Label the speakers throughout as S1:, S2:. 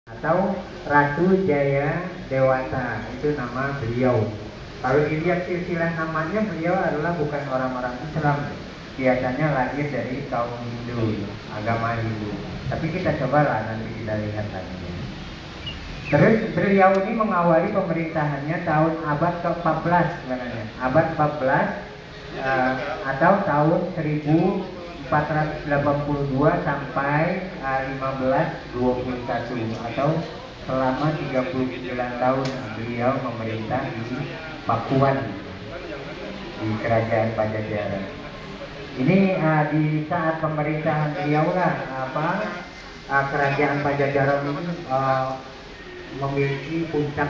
S1: atau Ratu Jaya Dewata, itu nama beliau. Kalau dilihat silsilah namanya, beliau adalah bukan orang-orang Islam, biasanya lahir dari kaum Hindu, agama Hindu. Tapi kita cobalah nanti kita lihat lagi. Terus beliau ini mengawali pemerintahannya tahun abad ke-14 sebenarnya, abad 14 atau tahun 1482 sampai 1521, atau selama 39 tahun beliau memerintah di Pakuan, di kerajaan Pajajaran. Ini di saat pemerintahan beliau lah kerajaan Pajajaran ini memiliki puncak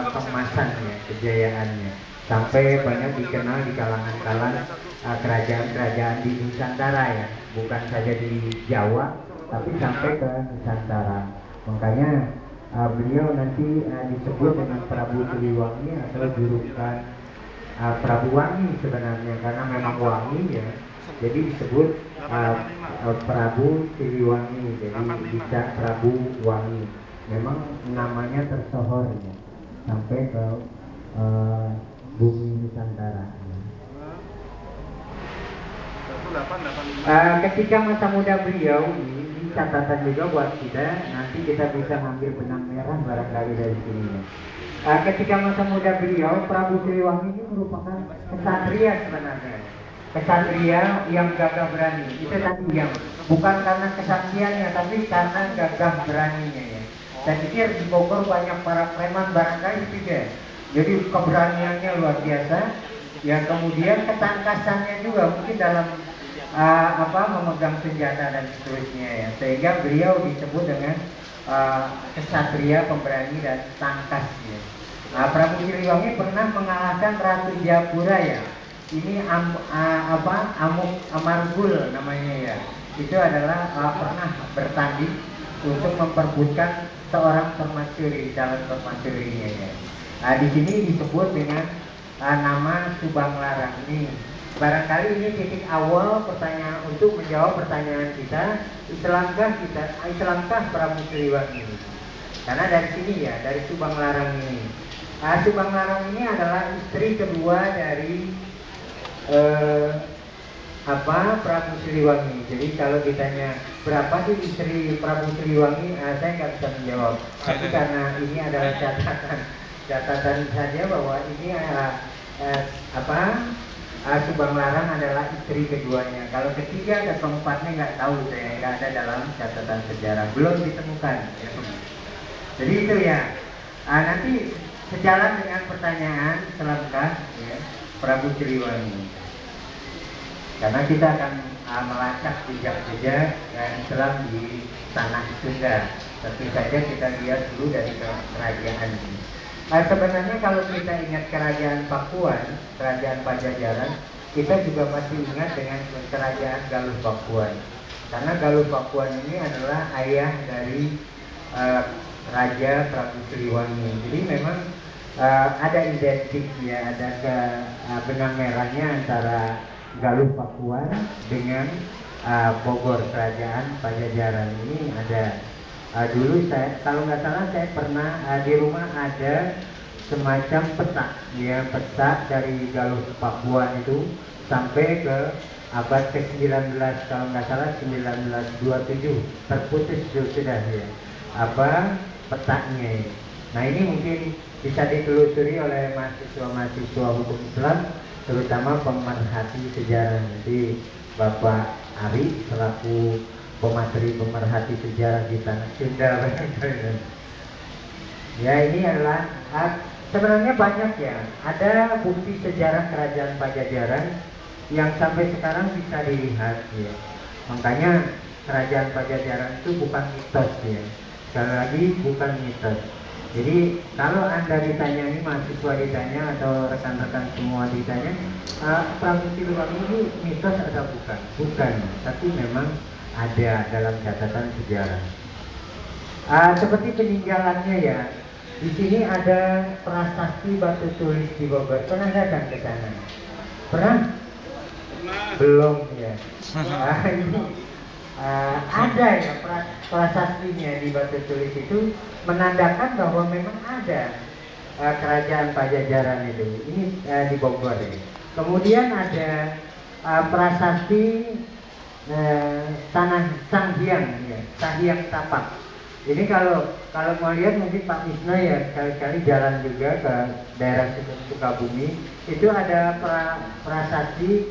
S1: keemasannya, kejayaannya, sampai banyak dikenal di kalangan kerajaan-kerajaan di Nusantara ya, bukan saja di Jawa tapi sampai ke Nusantara. Makanya beliau nanti disebut dengan Prabu Siliwangi atau julukan Prabu Wangi sebenarnya, karena memang wangi ya, jadi disebut Prabu Siliwangi, jadi bisa Prabu Wangi. Memang namanya tersohor ya, sampai ke bumi Nusantara. Ketika masa muda beliau ini catatan juga buat kita, nanti kita bisa ngambil benang merah barangkali dari sini ya. Ketika masa muda beliau, Prabu Siliwangi ini merupakan kesatria sebenarnya, kesatria yang gagah berani. Itu tadi yang bukan karena kesaktiannya, tapi karena gagah beraninya ya. Saya pikir di Bogor banyak para preman barangkali juga. Jadi keberaniannya luar biasa. Ya, kemudian ketangkasannya juga mungkin dalam memegang senjata dan seterusnya ya. Sehingga beliau disebut dengan kesatria pemberani dan tangkas ya. Prabu Siliwangi pernah mengalahkan Ratu Japura ya. Ini Amuk Amargul namanya ya. Itu adalah pernah bertanding untuk memperebutkan seorang permaisuri, calon permaisurinya ya. Di sini disebut dengan nama Subang Larang ini. Barangkali ini titik awal pertanyaan untuk menjawab pertanyaan kita, Islamkah Prabu Siliwangi ini? Karena dari sini ya, dari Subang Larang ini. Subang Larang ini adalah istri kedua dari Prabu Siliwangi. Jadi kalau ditanya berapa sih istri Prabu Siliwangi, saya nggak bisa menjawab. Tapi karena ini adalah catatan saja bahwa ini Subang Larang adalah istri keduanya. Kalau ketiga dan keempatnya nggak tahu, saya nggak ada dalam catatan sejarah, belum ditemukan. Ya. Jadi itu ya. Nanti sejalan dengan pertanyaan Islamkah ya, Prabu Siliwangi. Karena kita akan melacak jejak-jejak Islam di tanah Sunda. Tentu saja kita lihat dulu dari kerajaan ini. Sebenarnya kalau kita ingat kerajaan Pakuan, kerajaan Pajajaran, kita juga masih ingat dengan kerajaan Galuh Pakuan. Karena Galuh Pakuan ini adalah ayah dari Raja Prabu Siliwangi. Jadi memang ada identik ya, ada benang merahnya antara Galuh Pakuan dengan Bogor, kerajaan Pajajaran ini ada. Dulu saya, kalau nggak salah saya pernah di rumah ada semacam peta ya, peta dari Galuh Pakuan itu sampai ke abad ke-19, kalau nggak salah 1927 terputus sudah ya petanya ini. Nah ini mungkin bisa ditelusuri oleh mahasiswa hukum Islam, terutama pemerhati sejarah. Jadi Bapak Ari selaku pemerhati sejarah di tanah Sunda. Ya, ini adalah sebenarnya banyak ya, ada bukti sejarah kerajaan Pajajaran yang sampai sekarang bisa dilihat ya. Makanya kerajaan Pajajaran itu bukan mitos ya, sekali lagi bukan mitos. Jadi kalau Anda ditanya, ini mahasiswa ditanya atau rekan-rekan semua ditanya, Prabu Siliwangi ini mitos atau bukan? Bukan, tapi memang ada dalam catatan sejarah. Seperti peninggalannya ya, di sini ada prasasti batu tulis di Bogor. Pernah datang ke sana? Pernah? Belum ya. Ini ada ya prasastinya di batu tulis itu menandakan bahwa memang ada kerajaan Pajajaran itu. Ini di Bogor ya. Kemudian ada prasasti tanah Sanghyang ya, Sanghyang Tapak. Ini kalau mau lihat mungkin Pak Misno ya sekali-kali jalan juga ke daerah Sukabumi, itu ada prasasti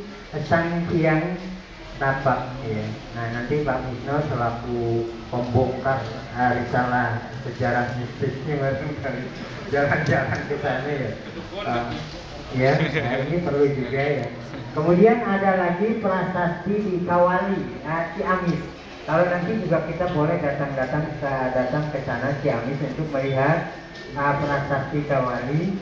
S1: Sanghyang Tapak ya. Nah nanti Pak Misno selaku pembongkar risalah sejarah mistisnya barangkali jalan-jalan ke sana ya. Ya, nah ini perlu juga ya. Kemudian ada lagi prasasti di Kawali, Ciamis. Kalau nanti juga kita boleh datang ke sana Ciamis untuk melihat prasasti Kawali.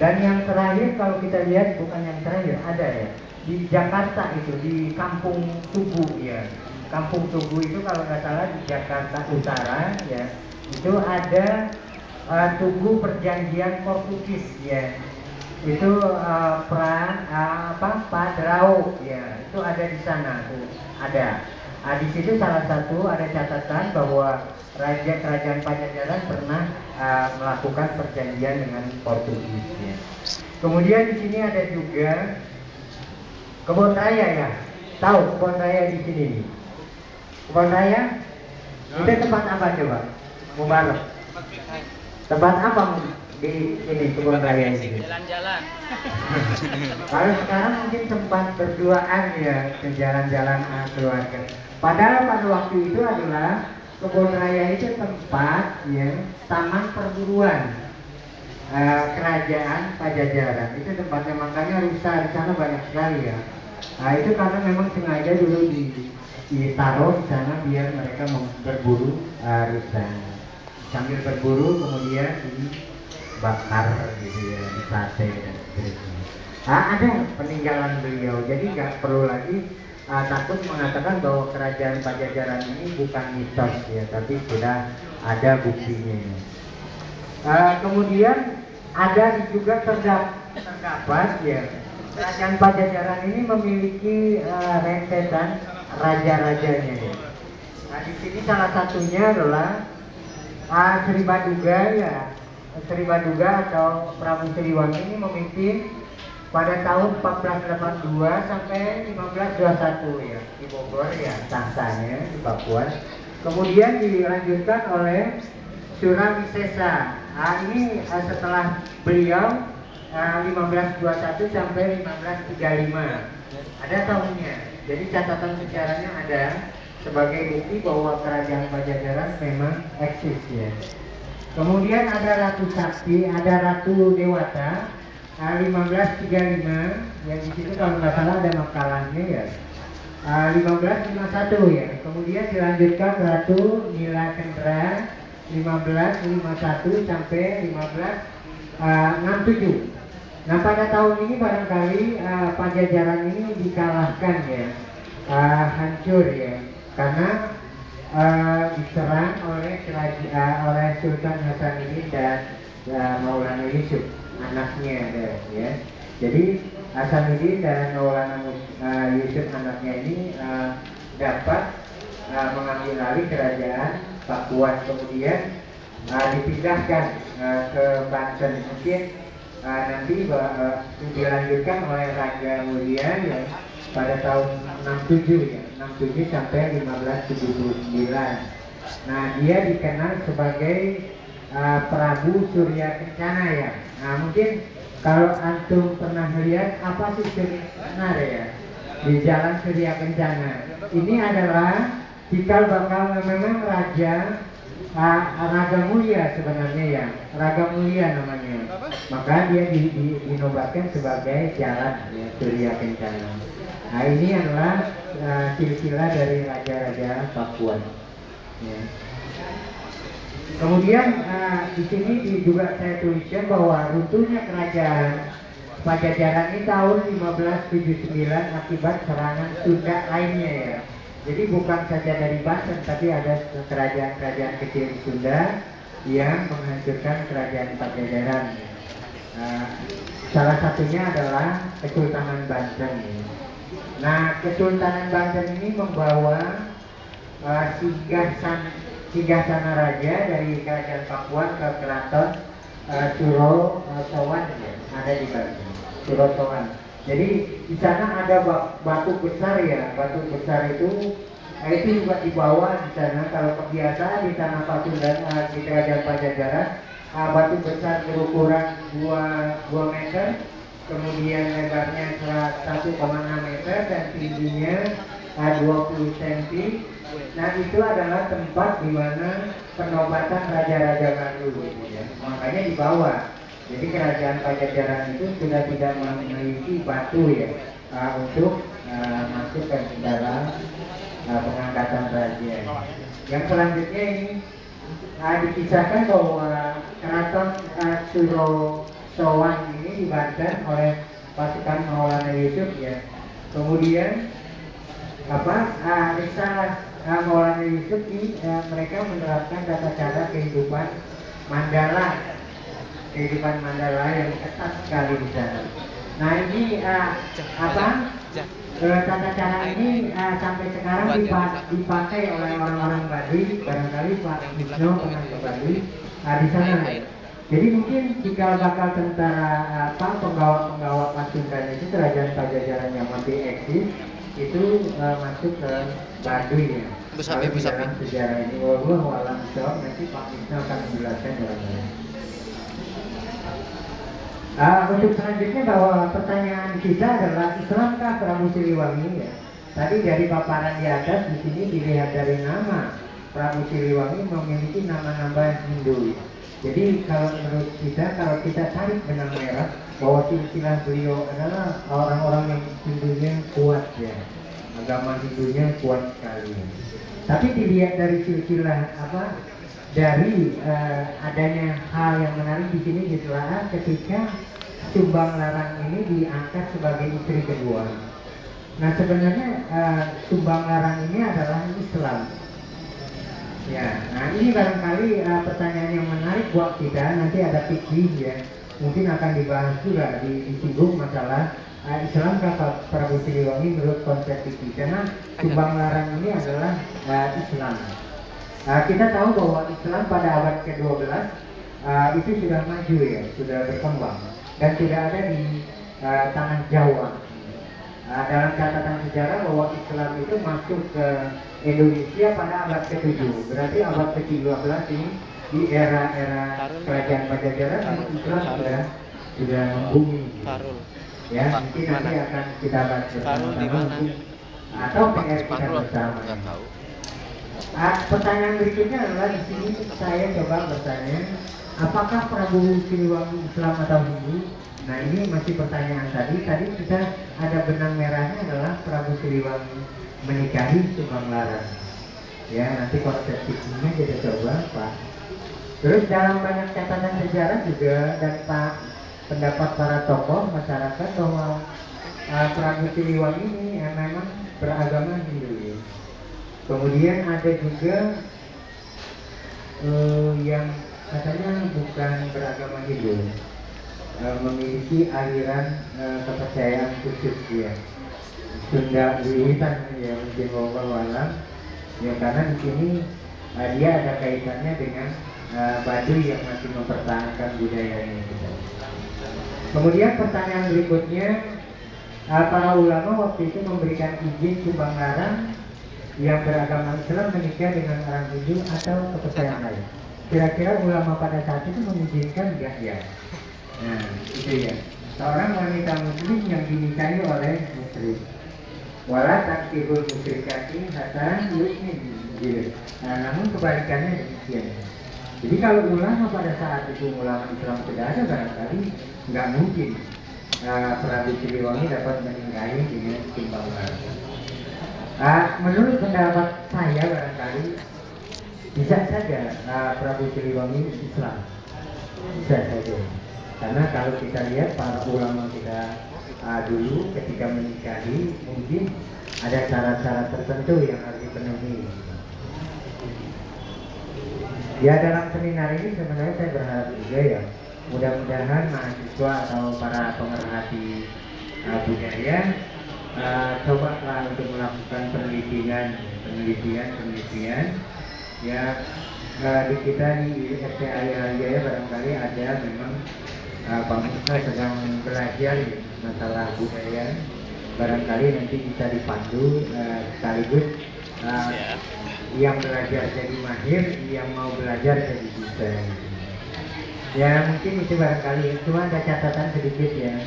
S1: Dan yang terakhir kalau kita lihat bukan yang terakhir ada ya di Jakarta itu di Kampung Tugu ya. Kampung Tugu itu kalau nggak salah di Jakarta Utara ya. Itu ada Tugu Perjanjian Portugis ya. Itu Padrao ya. Itu ada di sana tuh. Ada. Di situ salah satu ada catatan bahwa kerajaan Pajajaran pernah melakukan perjanjian dengan Portugis ya. Kemudian di sini ada juga Kebun Raya ya. Tahu Kebun Raya di sini? Kebun Raya? Itu tempat apa coba? Mubarak. Tempat apa di ini Kebun Raya ini?
S2: Jalan-jalan.
S1: Kalau sekarang mungkin tempat berduaan ya, ke jalan-jalan keluarga. Padahal pada waktu itu adalah Kebun Raya itu tempat ya taman perburuan kerajaan Pajajaran. Itu tempatnya, makanya rusa di sana banyak sekali ya. Nah itu karena memang sengaja dulu ditaruh di sana biar mereka berburu rusa. Sambil berburu kemudian dibakar gitu ya, disate dan seterusnya. Ada peninggalan beliau, jadi nggak perlu lagi takut mengatakan bahwa kerajaan Pajajaran ini bukan mitos ya, tapi sudah ada buktinya. Kemudian ada juga terdapat ya, kerajaan Pajajaran ini memiliki rentetan raja-rajanya ya. Nah di sini salah satunya adalah Sri Baduga ya. Sri Baduga atau Prabu Siliwangi ini memimpin pada tahun 1482 sampai 1521 ya di Bogor ya, tahtanya di Papua. Kemudian dilanjutkan oleh Surawisesa. Ini setelah beliau 1521 sampai 1535. Ada tahunnya. Jadi catatan sejarahnya ada sebagai bukti bahwa kerajaan Pajajaran memang eksis ya. Kemudian ada Ratu Sakti, ada Ratu Dewata 1535 yang di situ kalau nggak salah ada makalahnya ya. 1551 ya. Kemudian dilanjutkan Ratu Nila Kendra 1551 sampai 1567. Nah pada tahun ini barangkali Pajajaran ini dikalahkan ya, hancur ya, karena diserang oleh Sultan Hasanuddin dan Maulana Yusuf anaknya ya. Jadi Hasanuddin dan Maulana Yusuf anaknya ini dapat mengambil alih kerajaan Pakuan, kemudian dipindahkan ke Banten. Mungkin nanti dilanjutkan oleh Raja Mulia ya pada tahun 67 ya, 67 sampai 1579. Nah dia dikenal sebagai Prabu Surya Kencana ya. Nah mungkin kalau antum pernah lihat apa sih Surya Kencana ya di Jalan Surya Kencana, ini adalah cikal bakal memang Raja Raga Mulia sebenarnya ya, Raga Mulia namanya. Maka dia dinobatkan sebagai jalan ya, Surya Kencana. Nah ini adalah silsilah dari raja-raja Pakuan. Ya. Kemudian di sini juga saya tuliskan bahwa runtuhnya kerajaan Pajajaran ini tahun 1579 akibat serangan Sunda lainnya ya. Jadi bukan saja dari Banten, tapi ada kerajaan-kerajaan kecil di Sunda yang menghancurkan kerajaan Pajajaran. Salah satunya adalah Kesultanan Banten. Nah, Kesultanan Banten ini membawa singgah sana raja dari kerajaan Pakuan ke keraton Suro Sowan ya, ada di Bali. Suro Sowan. Jadi di sana ada batu besar ya, batu besar itu juga dibawa di sana. Kalau kebiasaan di tanah Pasundan di kerajaan Pajajaran, batu besar berukuran 2 meter, kemudian lebarnya 1,6 meter dan tingginya 20 cm. Nah itu adalah tempat di mana penobatan raja-raja baru gitu ya. Makanya dibawa. Jadi kerajaan Pajajaran itu sudah tidak memiliki batu ya untuk masuk ke dalam pengangkatan raja. Yang selanjutnya ini dikisahkan bahwa keraton Suro Sowan ini dibangun oleh pasukan Maulana Yusuf ya. Kemudian risalah Maulana Yusuf ini mereka menerapkan tata cara kehidupan Mandala yang ketat sekali di sana. Nah ini tata cara ini sampai sekarang dipakai oleh orang-orang Baduy. Barangkali Pak Wisnu pernah ke Baduy di sana. Jadi mungkin jika bakal tentara penggawa Pasundan itu kerajaan Pajajaran yang masih eksis itu masuk ke Baduy ya. Kalau di dalam sejarah ini, wallahu a'lam bishawab, nanti Pak Wisnu akan menjelaskan barangkali. Untuk selanjutnya bahwa pertanyaan kita adalah Islamkah Prabu Siliwangi ya? Tadi dari paparan di atas di sini dilihat dari nama Prabu Siliwangi memiliki nama-nama Hindu. Jadi kalau menurut kita, kalau kita tarik benang merah bahwa silsilah beliau adalah orang-orang yang Hindunya kuat ya, agama Hindunya kuat sekali. Tapi dilihat dari silsilah dari adanya hal yang menarik di sini ditelaah ketika Sumbang Larang ini diangkat sebagai istri kedua. Nah sebenarnya Sumbang Larang ini adalah Islam. Ya, nah ini barangkali pertanyaan yang menarik buat kita. Nanti ada fikih ya, mungkin akan dibahas juga disinggung masalah Islamkah Prabu Siliwangi menurut konsep fikih. Karena Sumbang Larang ini adalah Islam. Kita tahu bahwa Islam pada abad ke-12 itu sudah maju ya, sudah berkembang dan sudah ada di tanah Jawa. Dalam catatan sejarah bahwa Islam itu masuk ke Indonesia pada abad ke-7. Berarti abad ke-13 ini di era-era kerajaan Pajajaran Islam sudah membumi. Ya, mungkin nanti akan kita bahas bersama-sama atau PR kita bersama. Pertanyaan berikutnya adalah di sini saya coba bertanya, apakah Prabu Siliwangi Islam atau Hindu? Nah ini masih pertanyaan tadi kita ada benang merahnya adalah Prabu Siliwangi menikahi Sumbang Larang. Ya nanti konsep fikihnya kita coba Pak. Terus dalam banyak catatan sejarah juga dan pendapat para tokoh masyarakat bahwa Prabu Siliwangi ini memang beragama Hindu ya. Kemudian ada juga yang katanya bukan beragama Hindu, memiliki aliran kepercayaan khusus ya, Sunda Wiwitan ya, mungkin wawalan ya, karena di sini dia ada kaitannya dengan Baduy yang masih mempertahankan budayanya gitu. Kemudian pertanyaan berikutnya, para ulama waktu itu memberikan izin Sumbang Larang yang beragama Islam menikah dengan orang Hindu atau kepercayaan lain. Kira-kira ulama pada saat itu mengizinkan enggak ya? Nah, itu ya. Seorang wanita muslim yang dinikahi oleh muslim. Wala tankihul musyrikati hatta yu'min gitu. Nah, namun kebalikannya demikian. Jadi kalau ulama pada saat itu ulama Islam sudah ada, barangkali nggak mungkin Prabu Siliwangi dapat menikahi dengan Sumbang Larang. Menurut pendapat saya barangkali bisa saja Prabu Siliwangi Islam, bisa saja. Karena kalau kita lihat para ulama kita dulu ketika menikahi mungkin ada syarat-syarat tertentu yang harus dipenuhi. Ya dalam seminar ini sebenarnya saya berharap juga ya, mudah-mudahan mahasiswa atau para pemerhati budaya cobalah untuk melakukan penelitian ya. Di kita di STAI Jaya barangkali ada memang Pak Musa sedang belajar ya, masalah budaya, barangkali nanti bisa dipandu sekaligus yang belajar jadi mahir, yang mau belajar jadi bisa. Ya mungkin itu barangkali, cuma ada catatan sedikit ya.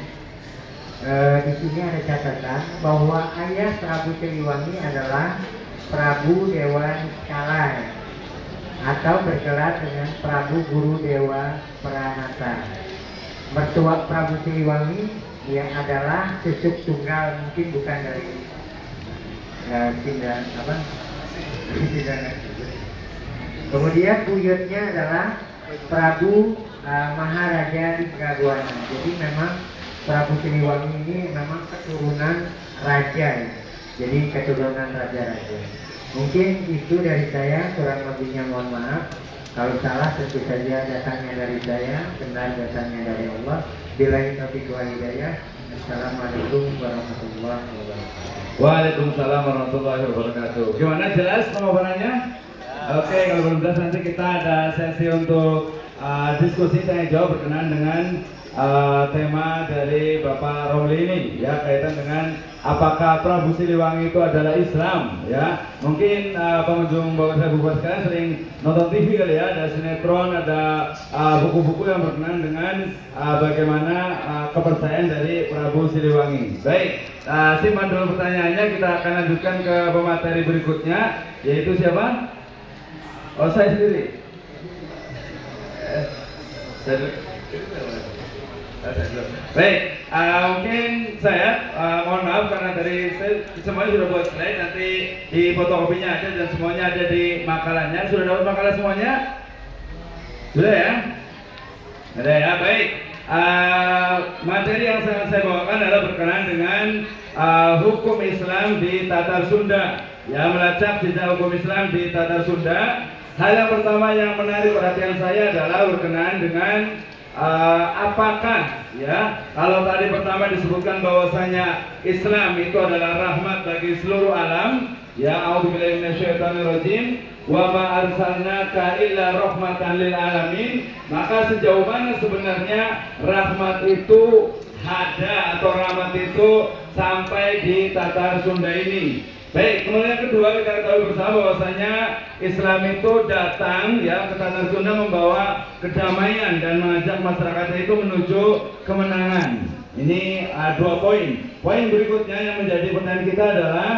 S1: Di sini ada catatan bahwa ayah Prabu Siliwangi adalah Prabu Dewa Niskala atau bergelar dengan Prabu Guru Dewa Pranata. Mertua Prabu Siliwangi yang adalah cucu tunggal, mungkin bukan dari Sindan apa? Kemudian buyutnya adalah Prabu Maharaja Diggabuana. Jadi memang Prabu Siliwangi ini memang keturunan raja ya. Jadi keturunan raja-raja. Mungkin itu dari saya, kurang lebihnya mohon maaf. Kalau salah tentu saja datangnya dari saya, benar datangnya dari Allah. Billahi taufiq wal hidayah. Assalamualaikum warahmatullahi wabarakatuh.
S2: Waalaikumsalam warahmatullahi wabarakatuh. Gimana, jelas pemaparannya? Oke, kalau belum jelas nanti kita ada sesi untuk diskusi tanya jawab berkenaan dengan tema dari Bapak Romli ini ya, kaitan dengan apakah Prabu Siliwangi itu adalah Islam ya. Mungkin pengunjung Bapak sekalian sering nonton TV kali ya, ada sinetron, ada buku-buku yang berkenaan dengan bagaimana kepercayaan dari Prabu Siliwangi. Baik, simpan dulu pertanyaannya, kita akan lanjutkan ke pemateri berikutnya, yaitu siapa? Oh, saya sendiri. Baik, mungkin saya mohon maaf karena dari saya semuanya sudah buat slide, nanti di fotokopinya ada dan semuanya ada di makalahnya. Sudah dapat makalah semuanya? Sudah ya? Ada ya, baik. Materi yang saya bawakan adalah berkenaan dengan hukum Islam di Tatar Sunda. Ya, melacak jejak hukum Islam di Tatar Sunda. Hal yang pertama yang menarik perhatian saya adalah berkenaan dengan apakah ya, kalau tadi pertama disebutkan bahwasanya Islam itu adalah rahmat bagi seluruh alam ya, a'udzubillahi minasyaitonirrajim, wa ma arsalnaka illa rahmatan lil alamin, maka sejauh mana sebenarnya rahmat itu ada atau rahmat itu sampai di Tatar Sunda ini. Baik, kemudian yang kedua, kita ketahui bersama bahwasanya Islam itu datang ya ke Tatar Sunda membawa kedamaian dan mengajak masyarakat itu menuju kemenangan. Ini dua poin. Poin berikutnya yang menjadi pertanyaan kita adalah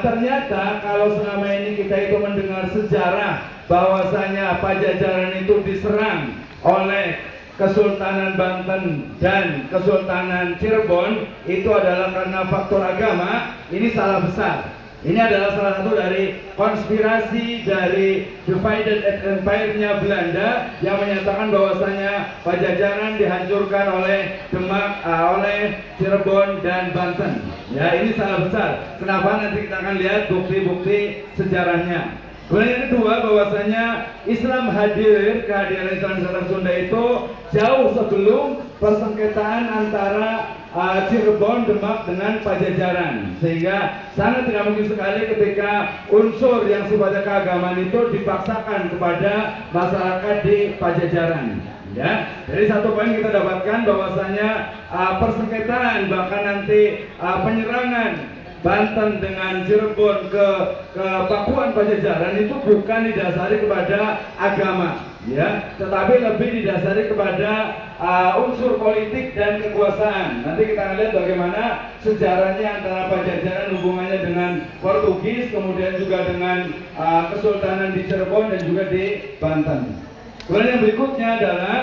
S2: ternyata kalau selama ini kita itu mendengar sejarah bahwasanya Pajajaran itu diserang oleh Kesultanan Banten dan Kesultanan Cirebon itu adalah karena faktor agama, ini salah besar. Ini adalah salah satu dari konspirasi dari divided empire-nya Belanda yang menyatakan bahwasanya Pajajaran dihancurkan oleh Demak, oleh Cirebon dan Banten. Ya, ini salah besar. Kenapa? Nanti kita akan lihat bukti-bukti sejarahnya. Kemudian yang kedua, bahwasanya Islam kehadiran Islam di Tatar Sunda itu jauh sebelum persengketaan antara Cirebon, Demak dengan Pajajaran, sehingga sangat tidak mungkin sekali ketika unsur yang sifatnya keagamaan itu dipaksakan kepada masyarakat di Pajajaran. Ya, dari satu poin kita dapatkan bahwasanya persengketaan bahkan nanti penyerangan Banten dengan Cirebon ke Pakuan Pajajaran itu bukan didasari kepada agama, ya, tetapi lebih didasari kepada unsur politik dan kekuasaan. Nanti kita akan lihat bagaimana sejarahnya antara Pajajaran hubungannya dengan Portugis, kemudian juga dengan Kesultanan di Cirebon dan juga di Banten. Kemudian yang berikutnya adalah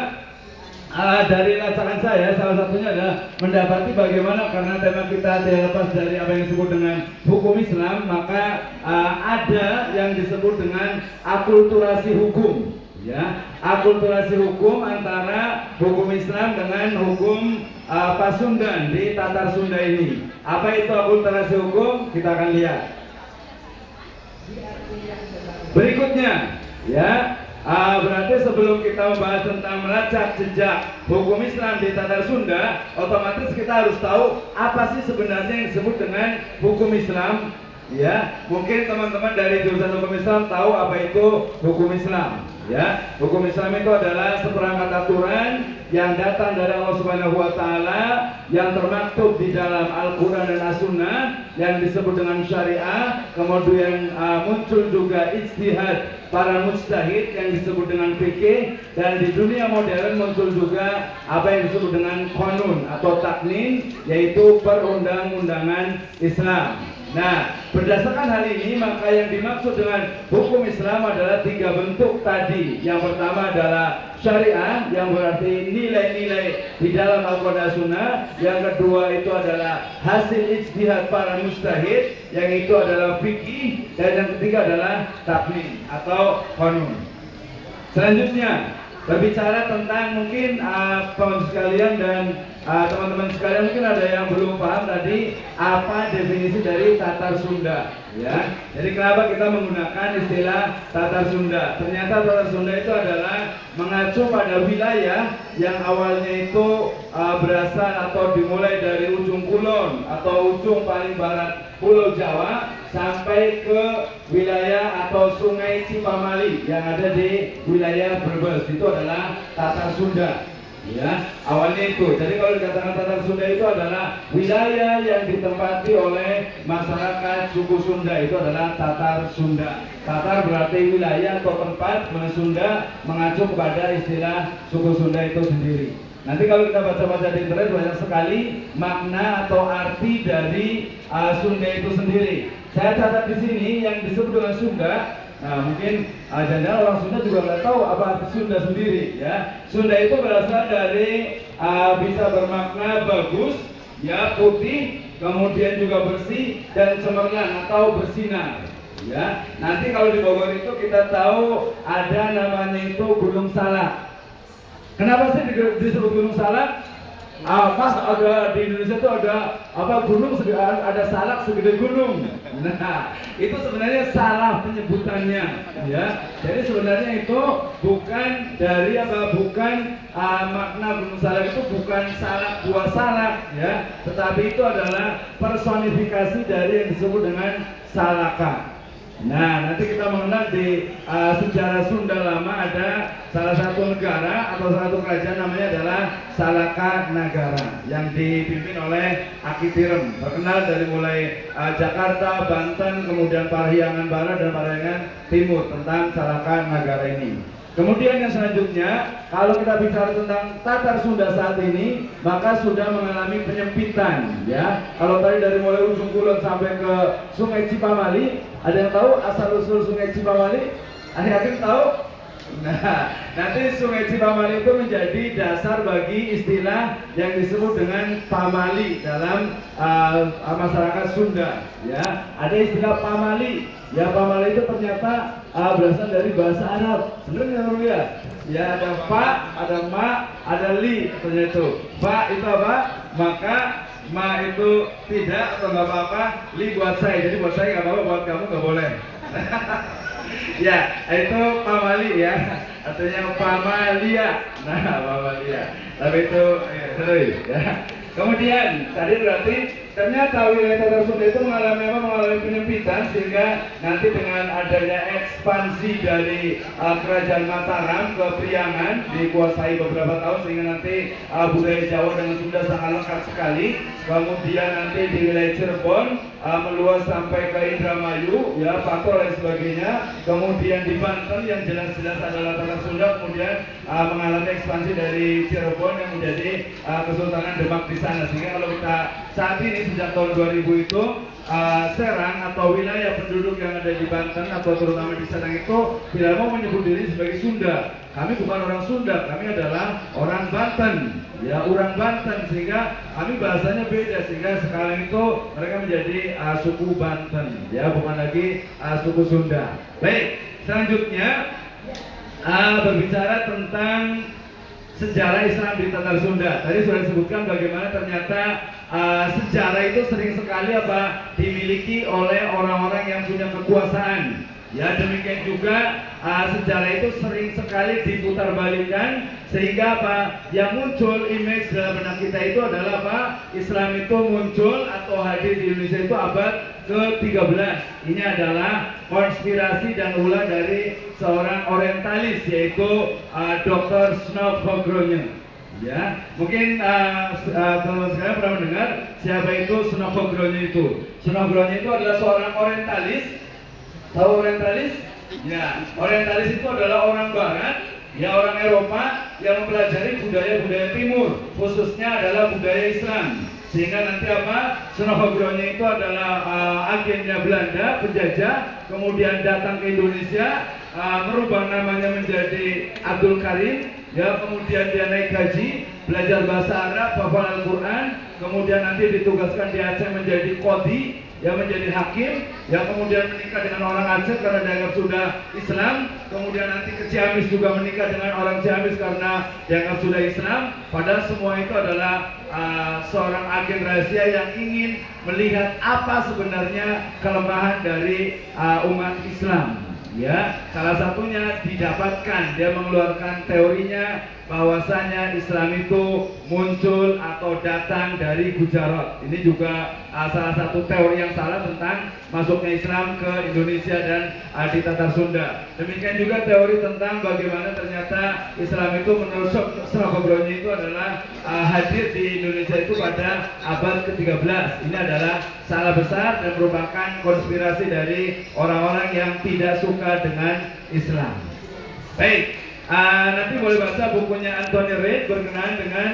S2: dari lacakan saya, salah satunya adalah mendapati bagaimana, karena tema kita tidak lepas dari apa yang disebut dengan hukum Islam, maka ada yang disebut dengan akulturasi hukum, ya, akulturasi hukum antara hukum Islam dengan hukum Pasundan di Tatar Sunda ini. Apa itu akulturasi hukum? Kita akan lihat berikutnya, ya. Berarti sebelum kita membahas tentang melacak jejak hukum Islam di Tatar Sunda, otomatis kita harus tahu apa sih sebenarnya yang disebut dengan hukum Islam. Ya, mungkin teman-teman dari jurusan hukum Islam tahu apa itu hukum Islam. Ya, hukum Islam itu adalah seperangkat aturan yang datang dari Allah Subhanahu wa taala yang termaktub di dalam Al-Qur'an dan As-Sunnah yang disebut dengan syariah, kemudian muncul juga ijtihad para mujtahid yang disebut dengan fikih, dan di dunia modern muncul juga apa yang disebut dengan qanun atau taknin, yaitu perundang-undangan Islam. Nah, berdasarkan hal ini maka yang dimaksud dengan hukum Islam adalah 3 bentuk tadi. Yang pertama adalah syariah, yang berarti nilai-nilai di dalam Al-Quran dan Sunnah. Yang kedua itu adalah hasil ijtihad para mujtahid, yang itu adalah fikih, dan yang ketiga adalah taknin atau qanun. Selanjutnya berbicara tentang mungkin teman sekalian dan teman-teman sekalian mungkin ada yang belum paham tadi apa definisi dari Tatar Sunda, ya. Jadi kenapa kita menggunakan istilah Tatar Sunda? Ternyata Tatar Sunda itu adalah mengacu pada wilayah yang awalnya itu berasal atau dimulai dari ujung kulon atau ujung paling barat Pulau Jawa sampai ke wilayah atau Sungai Cipamali yang ada di wilayah Brebes. Itu adalah Tatar Sunda. Ya, awalnya itu. Jadi kalau dikatakan Tatar Sunda itu adalah wilayah yang ditempati oleh masyarakat suku Sunda, itu adalah Tatar Sunda. Tatar berarti wilayah atau tempat, Sunda mengacu kepada istilah suku Sunda itu sendiri. Nanti kalau kita baca-baca di internet banyak sekali makna atau arti dari Sunda itu sendiri. Saya catat di sini yang disebut dengan Sunda. Nah, mungkin jangan-jangan orang Sunda juga nggak tahu apa arti Sunda sendiri, ya. Sunda itu berasal dari bisa bermakna bagus, ya, putih, kemudian juga bersih dan cemerlang atau bersinar, ya. Nanti kalau di Bogor itu kita tahu ada namanya itu Gunung Salak. Kenapa sih disebut Gunung Salak? Mas, ada di Indonesia itu ada apa gunung ada salak segede gunung. Nah, itu sebenarnya salah penyebutannya, ya. Jadi sebenarnya itu bukan dari makna Gunung Salak itu bukan salak buah salak, ya, tetapi itu adalah personifikasi dari yang disebut dengan Salaka. Nah, nanti kita mengenal di sejarah Sunda lama ada salah satu negara atau salah satu kerajaan namanya adalah Salaka Nagara yang dipimpin oleh Aki Tirem, terkenal dari mulai Jakarta, Banten, kemudian Parahyangan Barat dan Parahyangan Timur tentang Salaka Nagara ini. Kemudian yang selanjutnya, kalau kita bicara tentang Tatar Sunda saat ini, maka sudah mengalami penyempitan, ya. Kalau tadi dari mulai ujung kulon sampai ke Sungai Cipamali, ada yang tahu asal usul Sungai Cipamali? Akhir-akhir tahu? Nah, nanti Sungai Cipamali itu menjadi dasar bagi istilah yang disebut dengan pamali dalam masyarakat Sunda, ya. Ada istilah pamali. Ya, pamali itu ternyata berasal dari bahasa Arab. Sebenarnya ya ada fa, ada ma, ada li, ternyata itu. Fa itu apa? Maka, ma itu tidak atau nggak apa-apa, li buat saya. Jadi buat saya nggak apa-apa, buat kamu nggak boleh. Ya, itu pamali, ya. Artinya pamalia. Nah, pamalia. Tapi itu ya. Kemudian tadi berarti ternyata wilayah Tatar Sunda itu mengalami penyempitan, sehingga nanti dengan adanya ekspansi dari kerajaan Mataram ke Priangan dikuasai beberapa tahun, sehingga nanti budaya Jawa dengan Sunda sangat lengkap sekali. Kemudian nanti di wilayah Cirebon meluas sampai ke Indramayu, ya, Patrol dan sebagainya. Kemudian di Banten yang jelas-jelas adalah Tatar Sunda, kemudian mengalami ekspansi dari Cirebon yang menjadi Kesultanan Demak di sana. Sehingga kalau kita saat ini sejak tahun 2000 itu Serang atau wilayah penduduk yang ada di Banten atau terutama di Serang itu tidak mau menyebut diri sebagai Sunda. Kami bukan orang Sunda, kami adalah orang Banten, ya, orang Banten, sehingga kami bahasanya beda, sehingga sekarang itu mereka menjadi suku Banten, ya, bukan lagi suku Sunda. Baik, selanjutnya berbicara tentang sejarah Islam di Tatar Sunda. Tadi sudah disebutkan bagaimana ternyata sejarah itu sering sekali dimiliki oleh orang-orang yang punya kekuasaan. Ya, demikian juga sejarah itu sering sekali diputarbalikkan sehingga apa? Yang muncul image dalam benak kita itu adalah apa? Islam itu muncul atau hadir di Indonesia itu abad ke-13. Ini adalah konspirasi dan ulah dari seorang orientalis yaitu Dr. Snofogronje. Ya, mungkin teman-teman sekalian pernah mendengar siapa itu Snofogronje itu. Snofogronje itu adalah seorang orientalis. Tahu orientalis? Ya, orientalis itu adalah orang barat, ya orang Eropa yang mempelajari budaya-budaya timur, khususnya adalah budaya Islam. Sehingga nanti apa? Snofogronje itu adalah agennya Belanda, penjajah, kemudian datang ke Indonesia, merubah namanya menjadi Abdul Karim, ya, kemudian dia naik haji, belajar bahasa Arab, hafal Al-Quran, kemudian nanti ditugaskan di Aceh menjadi qadhi, ya, menjadi hakim, ya, kemudian menikah dengan orang Aceh karena dianggap sudah Islam, kemudian nanti ke Ciamis juga menikah dengan orang Ciamis karena dianggap sudah Islam. Padahal semua itu adalah seorang agen rahasia yang ingin melihat apa sebenarnya kelemahan dari umat Islam. Ya, salah satunya didapatkan, dia mengeluarkan teorinya bahwasanya Islam itu muncul atau datang dari Gujarat. Ini juga salah satu teori yang salah tentang masuknya Islam ke Indonesia dan di Tatar Sunda. Demikian juga teori tentang bagaimana ternyata Islam itu menurut Snofogronje itu adalah hadir di Indonesia itu pada abad ke-13. Ini adalah salah besar dan merupakan konspirasi dari orang-orang yang tidak suka dengan Islam. Baik, nanti boleh baca bukunya Anthony Reid berkenaan dengan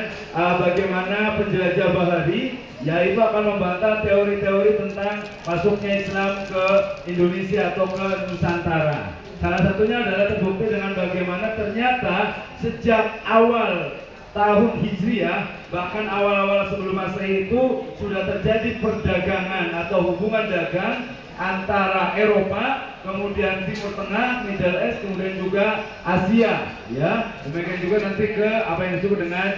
S2: bagaimana penjelajah Bahari, yaitu akan membantah teori-teori tentang masuknya Islam ke Indonesia atau ke Nusantara. Salah satunya adalah terbukti dengan bagaimana ternyata sejak awal tahun Hijriah, bahkan awal-awal sebelum Masehi itu sudah terjadi perdagangan atau hubungan dagang antara Eropa, kemudian Timur Tengah, Middle East, kemudian juga Asia, ya. Demikian juga nanti ke apa yang disebut dengan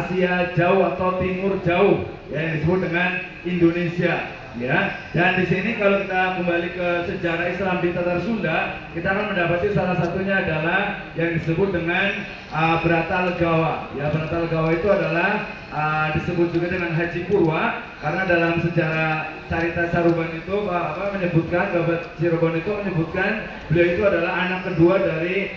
S2: Asia Jauh atau Timur Jauh, ya, yang disebut dengan Indonesia, ya. Dan di sini kalau kita kembali ke sejarah Islam di Tatar Sunda, kita akan mendapati salah satunya adalah yang disebut dengan Brata Legawa. Ya, Brata Legawa itu adalah disebut juga dengan Haji Purwa karena dalam sejarah Carita Caruban itu menyebutkan bahwa Cirebon itu menyebutkan beliau itu adalah anak kedua dari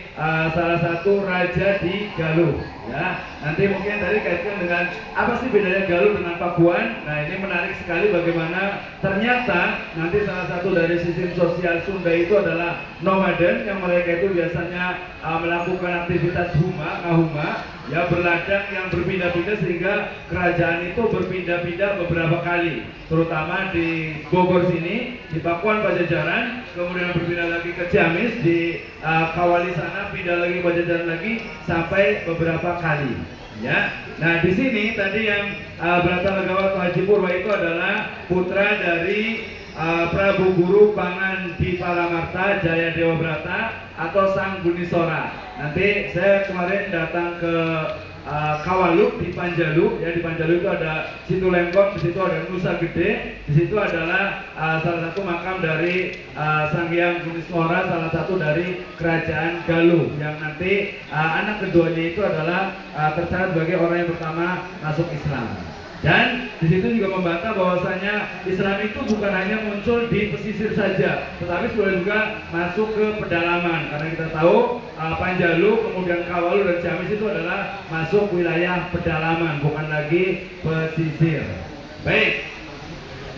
S2: salah satu raja di Galuh. Ya, nanti mungkin tadi kaitkan dengan apa sih bedanya Galuh dengan Pakuan. Nah, ini menarik sekali bagaimana ternyata nanti salah satu dari sistem sosial Sunda itu adalah nomaden, yang mereka itu biasanya melakukan aktivitas ngahuma, ya, berladang yang berpindah-pindah sehingga kerajaan itu berpindah-pindah beberapa kali, terutama di Bogor sini, di Pakuan Pajajaran, kemudian berpindah lagi ke Ciamis, di Kawali sana pindah lagi Pajajaran lagi sampai beberapa kali. Ya, nah di sini tadi yang Brata Legawa atau Haji Purwa itu adalah putra dari Prabu Guru Pangan di Palamarta Jaya Dewa Brata atau Sang Bunisora. Nanti saya kemarin datang ke Kawaluk di Panjalu, ya, di Panjalu itu ada Situ Lengkong, di situ ada Nusa Gede, di situ adalah salah satu makam dari Sang Hyang Bunisora, salah satu dari kerajaan Galuh, yang nanti anak keduanya itu adalah tercatat sebagai orang yang pertama masuk Islam. Dan di situ juga membantah bahwasanya Islam itu bukan hanya muncul di pesisir saja, tetapi sudah juga masuk ke pedalaman. Karena kita tahu Panjalu, kemudian Kawalu dan Ciamis itu adalah masuk wilayah pedalaman, bukan lagi pesisir. Baik.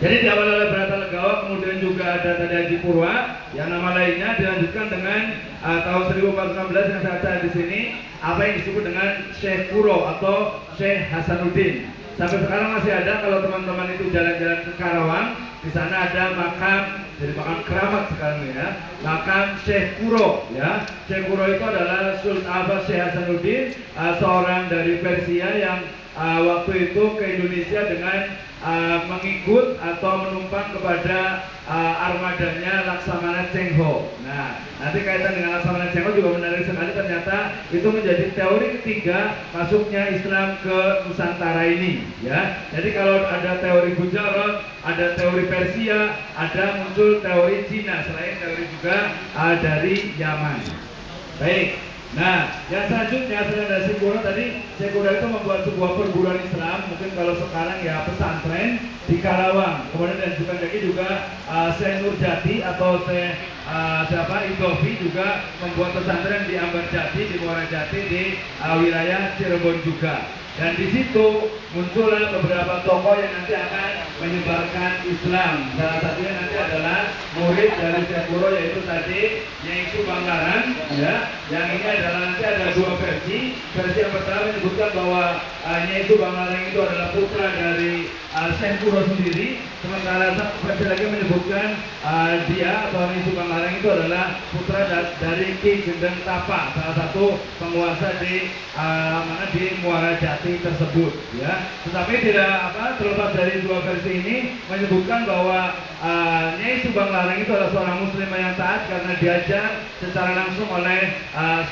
S2: Jadi diawali oleh Brata Legawa, kemudian juga ada tadi Haji Purwa, yang nama lainnya dilanjutkan dengan tahun 1416 yang saya catat di sini, apa yang disebut dengan Syekh Kuro atau Syekh Hasanuddin. Sampai sekarang masih ada kalau teman-teman itu jalan-jalan ke Karawang, di sana ada makam, jadi makam keramat sekarang ya, makam Syekh Kuro, ya. Syekh Kuro itu adalah Sultan Syekh Hasanuddin, seorang dari Persia yang waktu itu ke Indonesia dengan mengikut atau menumpang kepada armadanya Laksamana Cheng-ho. Nah, nanti kaitan dengan Laksamana Cheng-ho juga menarik sekali, ternyata itu menjadi teori ketiga masuknya Islam ke Nusantara ini, ya. Jadi kalau ada teori Gujarat, ada teori Persia, ada muncul teori Cina, selain teori juga dari Yaman. Baik. Nah, yang selanjutnya selain dari Syekh Kuro tadi, Syekh Kuro itu membuat sebuah perguruan Islam, mungkin kalau sekarang ya pesantren di Karawang. Kemudian dan juga Syekh Nurjati atau Syekh Idofi juga membuat pesantren di Ambarjati, di Muarajati, di wilayah Cirebon juga. Dan di situ muncullah beberapa tokoh yang nanti akan menyebarkan Islam. Salah satunya nanti adalah murid dari Syekh Kuro, yaitu tadi Nyai Subang Larang, ya. Yang ini adalah nanti ada dua versi. Versi yang pertama menyebutkan bahwa Nyai Subang Larang itu adalah putra dari Syekh Kuro sendiri. Sementara versi lagi menyebutkan dia atau Nyai Subang Larang itu adalah putra dari Ki Gendeng Tapa, salah satu penguasa di di Muara Jati tersebut, ya. Tetapi tidak terlepas dari dua versi ini menyebutkan bahwa Nyai Subang Larang itu adalah seorang muslim yang taat karena diajar secara langsung oleh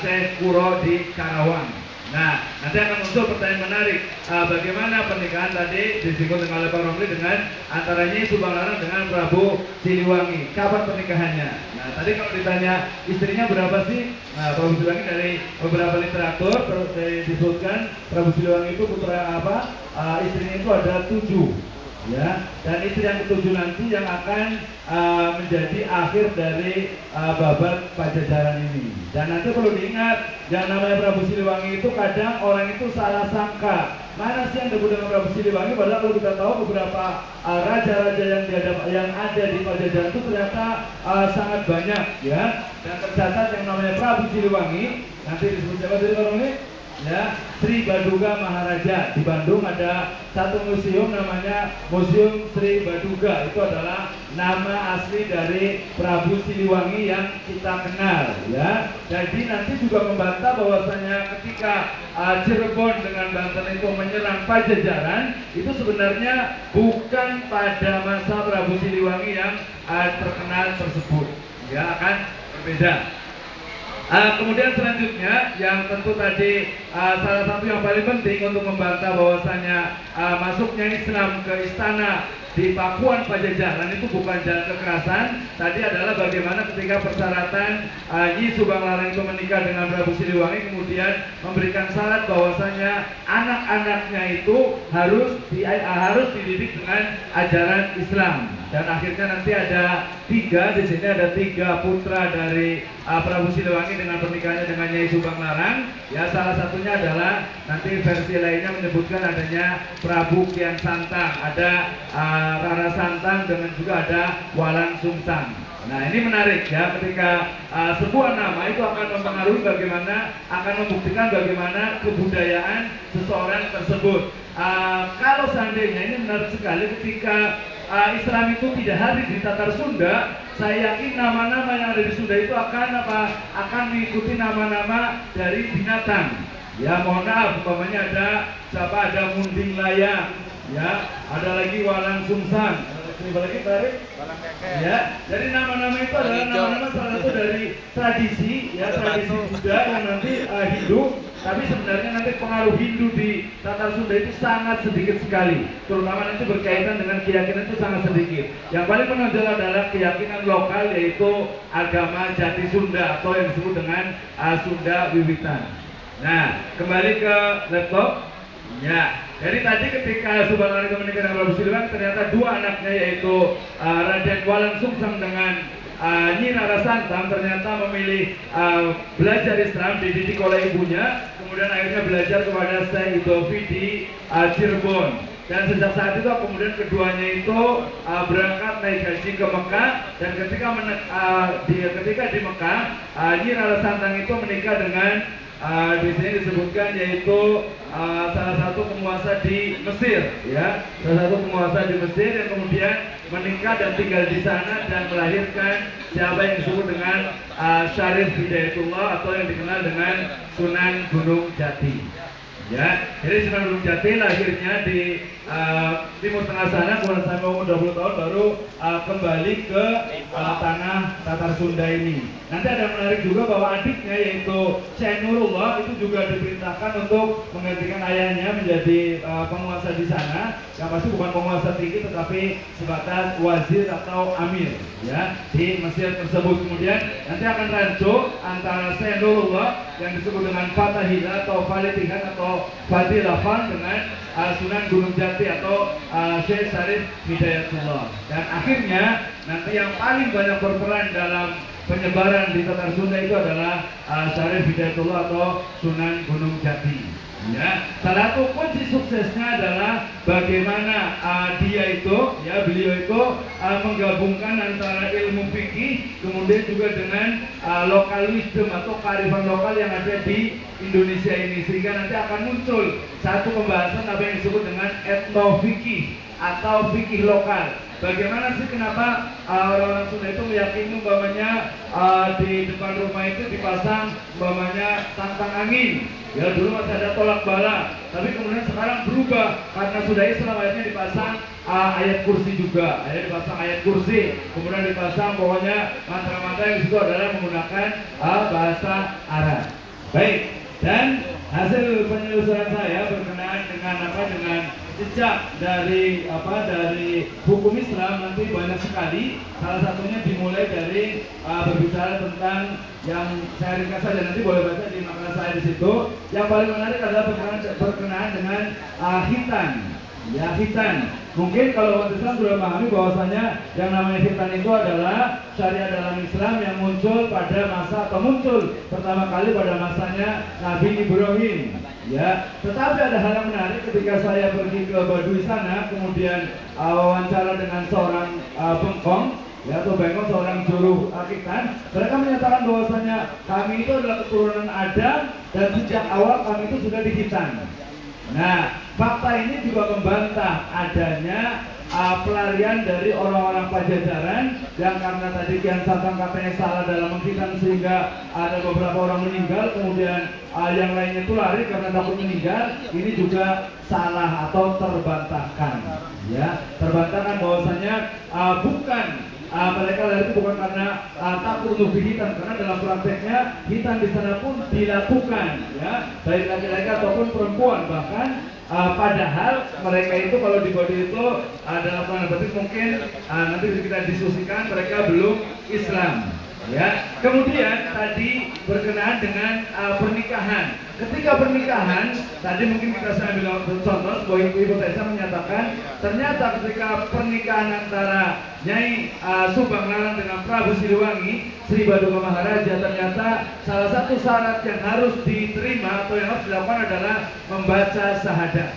S2: Syekh Kuro di Karawang. Nah, nanti akan muncul pertanyaan menarik, bagaimana pernikahan tadi disinggung oleh Pak Romli dengan antara Nyai Subang Larang dengan Prabu Siliwangi. Kapan pernikahannya? Nah, tadi kalau ditanya istrinya berapa sih? Nah, Prabu Siliwangi dari beberapa literatur terus disebutkan Prabu Siliwangi itu putra apa? Istrinya itu ada 7. Ya, dan istri yang ketujuh nanti yang akan menjadi akhir dari babat Pajajaran ini. Dan nanti perlu diingat, yang namanya Prabu Siliwangi itu kadang orang itu salah sangka. Mana sih yang disebut dengan Prabu Siliwangi? Padahal kalau kita tahu beberapa raja-raja yang ada di Pajajaran itu ternyata sangat banyak, ya. Dan tercatat yang namanya Prabu Siliwangi nanti disebut siapa dari orang ini? Ya, Sri Baduga Maharaja. Di Bandung ada satu museum namanya Museum Sri Baduga. Itu adalah nama asli dari Prabu Siliwangi yang kita kenal, ya. Jadi nanti juga membantah bahwasanya ketika Cirebon dengan Banten itu menyerang Pajajaran, itu sebenarnya bukan pada masa Prabu Siliwangi yang terkenal tersebut, ya, akan berbeda. Kemudian selanjutnya yang tentu tadi salah satu yang paling penting untuk membantah bahwasanya masuknya Islam ke istana di Pakuan Pajajaran itu bukan jalan kekerasan. Tadi adalah bagaimana ketika persyaratan Nyi Subang Larang itu menikah dengan Prabu Siliwangi, kemudian memberikan syarat bahwasanya anak-anaknya itu harus dididik dengan ajaran Islam. Dan akhirnya nanti ada 3, di sini ada 3 putra dari Prabu Siliwangi dengan pernikahannya dengan Nyai Subang Larang. Ya, salah satunya adalah nanti versi lainnya menyebutkan adanya Prabu Kian Santang, ada Rara Santang, dengan juga ada Walang Sungsang. Nah, ini menarik, ya, ketika sebuah nama itu akan mempengaruhi bagaimana, akan membuktikan bagaimana kebudayaan seseorang tersebut. Kalau seandainya, ini menarik sekali, ketika Islam itu tidak hadir di Tatar Sunda, saya yakin nama-nama yang ada di Sunda itu akan mengikuti nama-nama dari binatang. Ya, mohon maaf, umpamanya ada Munding Laya, ya, ada lagi Walang Sungsang, lagi tarik, ya. Jadi nama-nama itu adalah nama-nama salah satu dari tradisi, ya, tradisi Buddha yang nanti Hindu. Tapi sebenarnya nanti pengaruh Hindu di Tatar Sunda itu sangat sedikit sekali, terutama nanti berkaitan dengan keyakinan itu sangat sedikit. Yang paling menonjol adalah keyakinan lokal, yaitu agama Jati Sunda atau yang disebut dengan Sunda Wiwitan. Nah, kembali ke laptop. Ya, jadi tadi ketika Subang Larang itu menikah dengan Prabu Siliwangi, ternyata 2 anaknya yaitu Raden Walang Sungsang dengan Nyi Rara Santang ternyata memilih belajar Islam, dididik oleh ibunya, kemudian akhirnya belajar kepada Syekh Idofi di Cirebon. Dan sejak saat itu kemudian keduanya itu berangkat naik haji ke Mekah, dan ketika di Mekah Nyi Rara Santang itu menikah dengan di sini disebutkan yaitu salah satu penguasa di Mesir, ya, salah satu penguasa di Mesir yang kemudian menikah dan tinggal di sana dan melahirkan siapa yang disebut dengan Syarif Hidayatullah atau yang dikenal dengan Sunan Gunung Jati. Ya, jadi Sunan Gunung Jati lahirnya di Timur Tengah sana, kemudian sampai umur 20 tahun baru kembali ke tanah Tatar Sunda ini. Nanti ada menarik juga bahwa adiknya yaitu Syekh Nurullah itu juga diperintahkan untuk menggantikan ayahnya menjadi penguasa di sana. Yang pasti bukan penguasa tinggi tetapi sebatas wazir atau amir ya di Mesir tersebut. Kemudian nanti akan rancu antara Syekh Nurullah yang disebut dengan Fatahillah atau Falitihan atau Fadilafan dengan Sunan Gunung Jati atau Syekh Syarif Hidayatullah. Dan akhirnya nanti yang paling banyak berperan dalam penyebaran di Tatar Sunda itu adalah Syarif Hidayatullah atau Sunan Gunung Jati. Ya, salah satu kunci suksesnya adalah bagaimana beliau itu menggabungkan antara ilmu fikih kemudian juga dengan lokal wisdom atau kearifan lokal yang ada di Indonesia ini, sehingga nanti akan muncul satu pembahasan apa yang disebut dengan etnofikih atau fikih lokal. Bagaimana sih kenapa orang-orang Sunda itu meyakini umpamanya di depan rumah itu dipasang umpamanya tangtang angin. Ya dulu masih ada tolak bala, tapi kemudian sekarang berubah karena sudah Islam akhirnya dipasang ayat kursi juga. Akhirnya dipasang ayat kursi, kemudian dipasang pokoknya mantra-mantra yang itu adalah menggunakan bahasa Arab. Baik, dan hasil penelusuran saya berkenaan dengan jejak dari hukum Islam nanti banyak sekali. Salah satunya dimulai dari berbicara tentang yang saya ringkas saja, nanti boleh baca di makalah saya di situ. Yang paling menarik adalah berkenaan dengan hitan. Ya, hitan. Mungkin kalau umat Islam sudah memahami bahwasanya yang namanya hitan itu adalah syariat dalam Islam yang muncul pada masa atau muncul pertama kali pada masanya Nabi Ibrahim. Ya, tetapi ada hal yang menarik ketika saya pergi ke Baduy sana, kemudian wawancara dengan seorang bengkong, ya atau bengkong, seorang juru hitan. Mereka menyatakan bahwasanya kami itu adalah keturunan Adam dan sejak awal kami itu sudah dihitan. Nah, fakta ini juga membantah adanya pelarian dari orang-orang Pajajaran yang karena tadi Kian Santang katanya salah dalam menghitan sehingga ada beberapa orang meninggal, kemudian yang lainnya itu lari karena takut meninggal. Ini juga salah atau terbantahkan. Ya, terbantahkan bahwasanya bukan mereka lari itu bukan karena takut untuk dihitan, karena dalam prakteknya hitan di sana pun dilakukan, ya baik laki-laki ataupun perempuan. Bahkan padahal mereka itu kalau di Baduy itu dalam tanda petik mungkin nanti kita diskusikan mereka belum Islam. Ya, kemudian tadi berkenaan dengan pernikahan. Ketika pernikahan, tadi mungkin kita saya bilang contoh, bahwa Ibu Tessa menyatakan ternyata ketika pernikahan antara Nyai Subang Larang dengan Prabu Siliwangi, Sri Baduga Maharaja, ternyata salah satu syarat yang harus diterima atau yang harus dilakukan adalah membaca syahadat.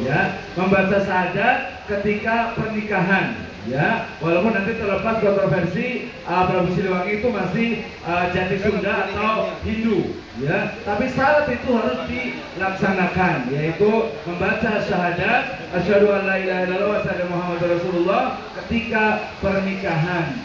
S2: Ya, membaca syahadat ketika pernikahan. Ya, walaupun nanti terlepas kontroversi Prabu Siliwangi itu masih jati Sunda atau Hindu, ya, tapi syarat itu harus dilaksanakan, yaitu membaca syahadat asyhadu an la ilaha illallah wa asyhadu Muhammadar Rasulullah ketika pernikahan.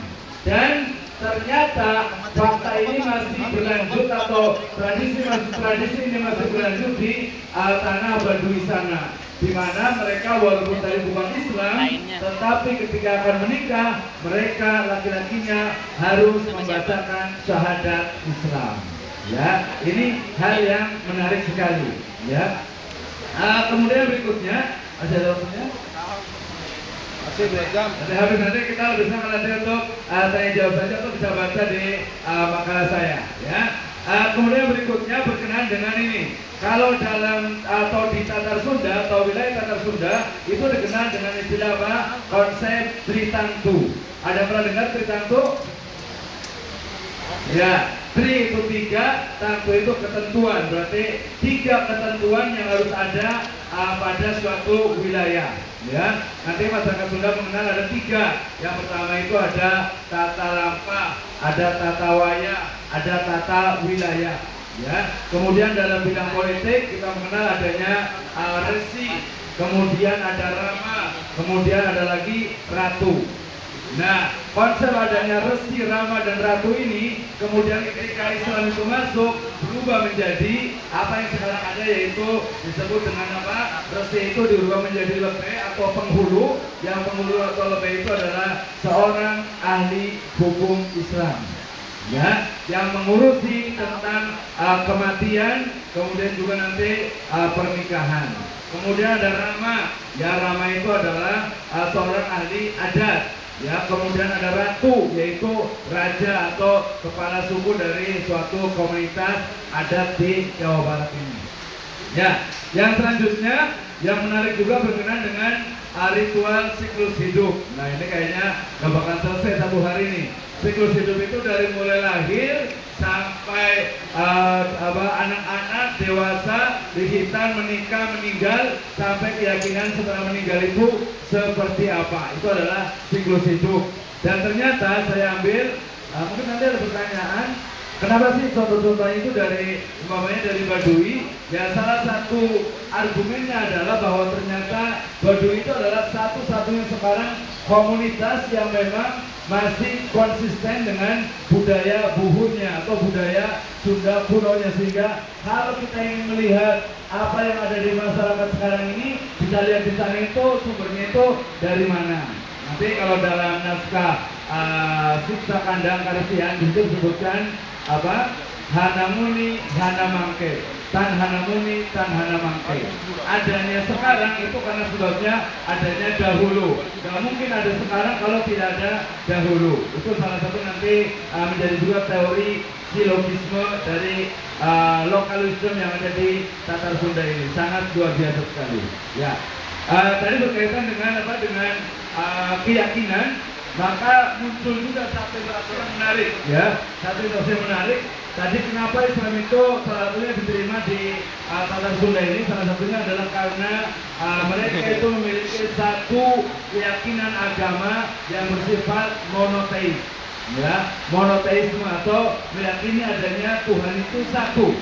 S2: Dan ternyata fakta ini masih berlanjut atau tradisi ini masih berlanjut di tanah Baduy sana, di mana mereka walaupun tadi bukan Islam, tetapi ketika akan menikah mereka laki-lakinya harus membacakan syahadat Islam. Ya, ini hal yang menarik sekali. Ya, kemudian berikutnya ada waktunya. Masih 2 jam. Nanti kita bisa melatih untuk tanya jawab saja atau bisa baca di makalah saya. Ya. Kemudian berikutnya berkenaan dengan ini. Kalau dalam atau di Tatar Sunda atau wilayah Tatar Sunda itu dikenal dengan istilah apa? Konsep Tritangtu. Ada pernah dengar Tritangtu? Ya, Tri itu 3, Tangtu itu ketentuan. Berarti 3 ketentuan yang harus ada pada suatu wilayah. Ya, nanti masyarakat Sunda mengenal ada 3. Yang pertama itu ada tata lampah, ada tata waya, ada tata wilayah. Ya, kemudian dalam bidang politik kita mengenal adanya resi, kemudian ada rama, kemudian ada lagi ratu. Nah, konsep adanya Resi, Rama, dan Ratu ini kemudian ketika Islam itu masuk berubah menjadi apa yang sekarang ada, yaitu disebut dengan apa? Resi itu dirubah menjadi lebih atau penghulu. Yang penghulu atau lebih itu adalah seorang ahli hukum Islam, ya, yang mengurusi tentang kematian, kemudian juga nanti pernikahan. Kemudian ada Rama, ya, Rama itu adalah seorang ahli adat. Ya, kemudian ada Ratu, yaitu raja atau kepala suku dari suatu komunitas adat di Jawa Barat ini. Ya, yang selanjutnya yang menarik juga berkenaan dengan ritual siklus hidup. Nah, ini kayaknya gak bakal selesai satu hari ini. Siklus hidup itu dari mulai lahir sampai anak-anak dewasa, dihitan, menikah, meninggal, sampai keyakinan setelah meninggal itu seperti apa. Itu adalah siklus hidup. Dan ternyata saya ambil, mungkin nanti ada pertanyaan, kenapa sih contoh-contohnya itu dari umpamanya dari Baduy? Ya, salah satu argumennya adalah bahwa ternyata Baduy itu adalah satu-satunya sekarang komunitas yang memang masih konsisten dengan budaya buhurnya atau budaya Sunda kunonya, sehingga kalau kita ingin melihat apa yang ada di masyarakat sekarang ini, bisa lihat di sana itu sumbernya itu dari mana. Nanti kalau dalam naskah Siksa Kandang Karesian itu disebutkan apa? Hana Muni, Hana Mangke, Tan Hana Muni, Tan Hana Mangke. Adanya sekarang itu karena sebabnya adanya dahulu. Gak mungkin ada sekarang kalau tidak ada dahulu. Itu salah satu nanti menjadi juga teori silogisme dari lokalisme yang ada di Tatar Sunda ini. Sangat luar biasa sekali. Ya. Tadi berkaitan dengan apa? Dengan keyakinan, maka muncul juga satu yang menarik, ya. Satu yang menarik. Tadi kenapa Islam itu salah satunya diterima di Tatar Sunda ini, salah satunya adalah karena mereka itu memiliki satu keyakinan agama yang bersifat monoteis, ya, monoteisme atau meyakini adanya Tuhan itu satu.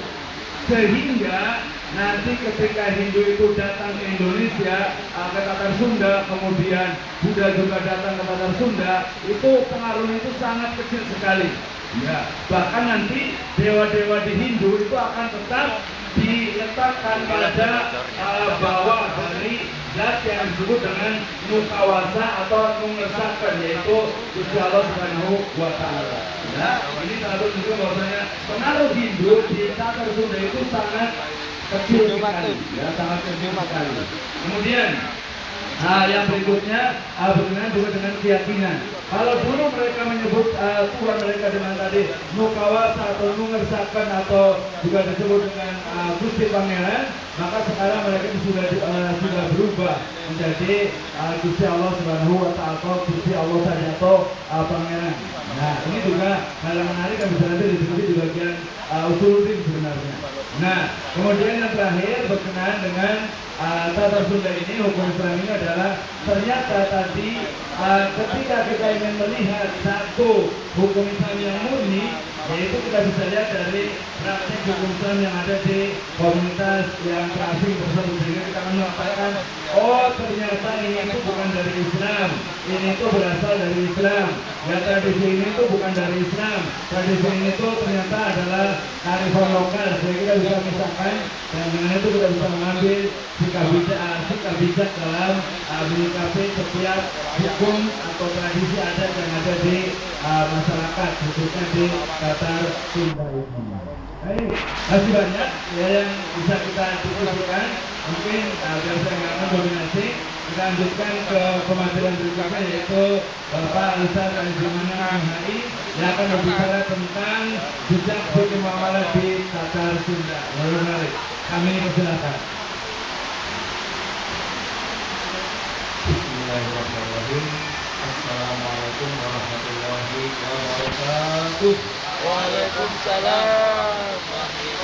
S2: Sehingga nanti ketika Hindu itu datang ke Indonesia, ke Tatar Sunda, kemudian Buddha juga datang ke Tatar Sunda, itu pengaruhnya itu sangat kecil sekali. Ya, bahkan nanti dewa-dewa di Hindu itu akan tetap diletakkan pada bawah dari zat yang disebut dengan mukawasa atau mengesahkan, yaitu Gusti Allah Subhanahu wa Ta'ala. Ya, ini satu juga bahwasanya pengaruh Hindu di Tatar Sunda itu sangat kecil sekali, ya, sangat kecil sekali. Kemudian yang berikutnya berkenaan juga dengan keyakinan. Kalau dulu mereka menyebut Tuhan mereka dengan tadi Nukawasa atau Nungersakan atau juga disebut dengan Gusti Pangeran, maka sekarang mereka itu sudah berubah menjadi Gusti Allah Subhanahu wa Ta'ala, Gusti Allah saja atau Pangeran. Nah, ini juga hal yang menarik yang bisa nanti diskusi di bagian usuluddin sebenarnya. Nah, kemudian yang terakhir berkenaan dengan Tatar Sunda ini, hukum Islam ini adalah ternyata tadi ketika kita ingin melihat satu hukum Islam yang murni, yaitu kita bisa lihat dari praktek hukum Islam yang ada di komunitas yang terasing tersebut, sehingga kita akan mengatakan, oh ternyata ini itu bukan dari Islam, ini itu berasal dari Islam, ya, tradisi ini itu bukan dari Islam, tradisi ini itu ternyata adalah kearifan lokal, sehingga kita bisa misalkan, dan dengan itu kita bisa mengambil sikap bijak dalam menyikapi setiap hukum atau tradisi adat yang ada di masyarakat, khususnya di Tatar Sunda ini. Baik, masih banyak ya yang bisa kita diskusikan. Mungkin biar saya nggak mendominasi, kita lanjutkan ke pemaparan berikutnya, yaitu Bapak Ustaz Anjumana MHI yang akan berbicara tentang jejak hukum muamalah di Tatar Sunda. Lalu menarik, kami persilakan.
S3: Bismillahirrahmanirrahim. Assalamualaikum warahmatullahi wabarakatuh.
S4: Waalaikumsalam.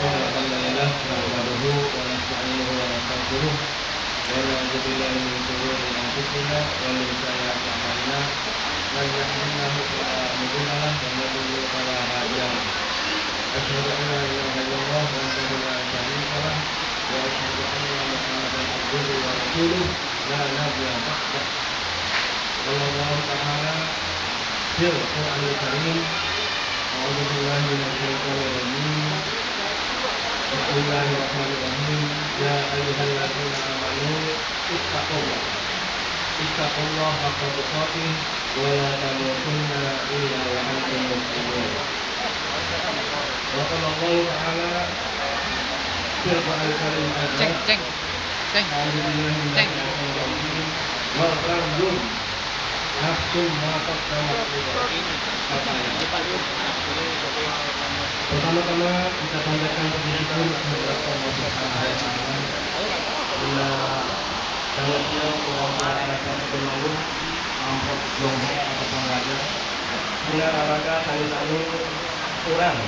S3: Alhamdulillah, nahmaduhu wa nasta'inuhu wa nastaghfiruh wa na'udzu billahi min shururi anfusina wa min sayyiati a'malina. Man yahdihillahu fala mudilla lahu wa man yudlil fala hadiya lahu. Asyhadu an la ilaha illallah wahdahu la syarika lahu wa asyhadu anna Muhammadan abduhu wa rasuluh la nabiyya ba'dah. Wallahu ta'ala fil Qur'anil Karim. A'udzu billahi minasyaitonir rajim. Bismillahirrahmanirrahim. Ya ayyuhalladzina amanu ittaqullah haqqa tuqatih wa la tamutunna illa wa antum muslimun. Wa qala Allah ta'ala fil Qur'anil Karim a'udzu billahi minasyaitonir rajim. Wa qadrum nafsum ma qaddamat Pertama-tama kita panjatkan puji syukur kepada Allah Subhanahu wa taala. Bila dalamnya Allah akan berlalu ampun jongkok atau pengajar. Bila raga tadi kurang